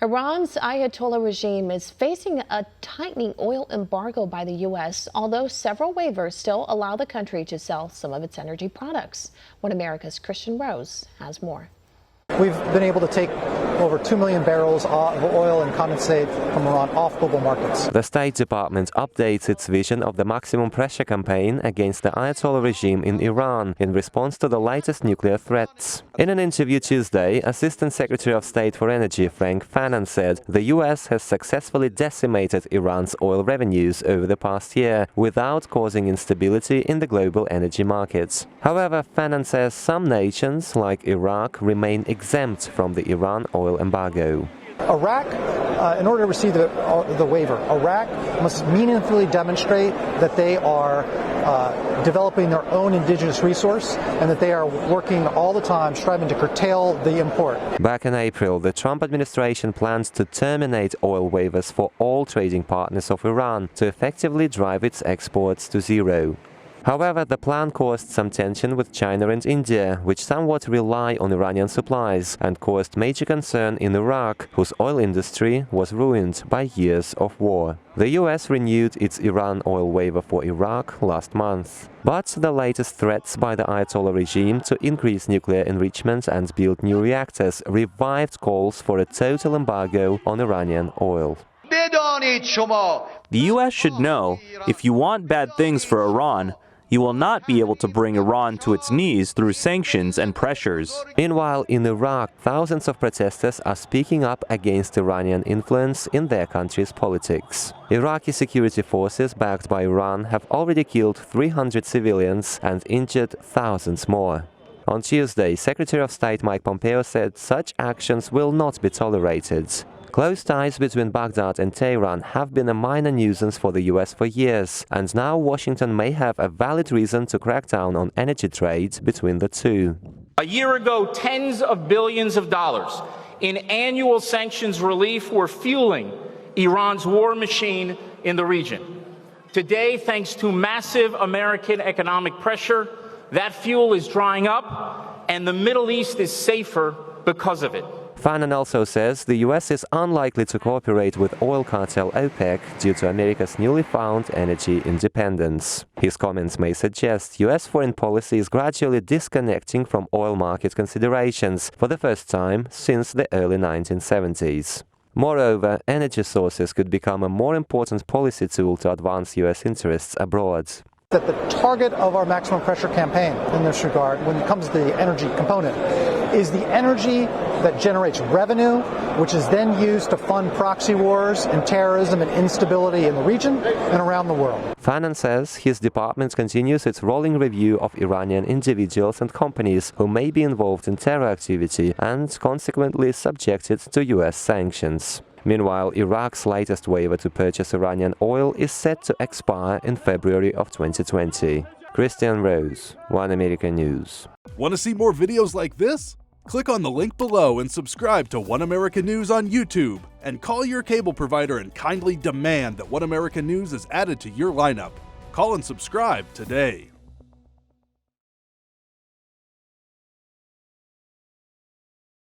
Iran's Ayatollah regime is facing a tightening oil embargo by the U.S., although several waivers still allow the country to sell some of its energy products. One America's Kristian Rouz has more. We've been able to take over 2 million barrels of oil and condensate from Iran off global markets. The State Department updates its vision of the maximum pressure campaign against the Ayatollah regime in Iran in response to the latest nuclear threats. In an interview Tuesday, Assistant Secretary of State for Energy Frank Fanon said the U.S. has successfully decimated Iran's oil revenues over the past year without causing instability in the global energy markets. However, Fanon says some nations, like Iraq, remain exempt from the Iran oil embargo. Iraq, in order to receive the waiver, Iraq must meaningfully demonstrate that they are developing their own indigenous resource and that they are working all the time striving to curtail the import. Back in April, the Trump administration plans to terminate oil waivers for all trading partners of Iran to effectively drive its exports to zero. However, the plan caused some tension with China and India, which somewhat rely on Iranian supplies, and caused major concern in Iraq, whose oil industry was ruined by years of war. The U.S. renewed its Iran oil waiver for Iraq last month. But the latest threats by the Ayatollah regime to increase nuclear enrichment and build new reactors revived calls for a total embargo on Iranian oil. The U.S. should know, if you want bad things for Iran, you will not be able to bring Iran to its knees through sanctions and pressures. Meanwhile, in Iraq, thousands of protesters are speaking up against Iranian influence in their country's politics. Iraqi security forces backed by Iran have already killed 300 civilians and injured thousands more. On Tuesday, Secretary of State Mike Pompeo said such actions will not be tolerated. Close ties between Baghdad and Tehran have been a minor nuisance for the U.S. for years, and now Washington may have a valid reason to crack down on energy trade between the two. A year ago, tens of billions of dollars in annual sanctions relief were fueling Iran's war machine in the region. Today, thanks to massive American economic pressure, that fuel is drying up, and the Middle East is safer because of it. Fanon also says the U.S. is unlikely to cooperate with oil cartel OPEC due to America's newly found energy independence. His comments may suggest U.S. foreign policy is gradually disconnecting from oil market considerations for the first time since the early 1970s. Moreover, energy sources could become a more important policy tool to advance U.S. interests abroad. That the target of our maximum pressure campaign in this regard, when it comes to the energy component, is the energy that generates revenue, which is then used to fund proxy wars and terrorism and instability in the region and around the world. Fanon says his department continues its rolling review of Iranian individuals and companies who may be involved in terror activity and consequently subjected to U.S. sanctions. Meanwhile, Iraq's latest waiver to purchase Iranian oil is set to expire in February of 2020. Kristian Rouz, One American News. Want to see more videos like this? Click on the link below and subscribe to One American News on YouTube. And call your cable provider and kindly demand that One American News is added to your lineup. Call and subscribe today.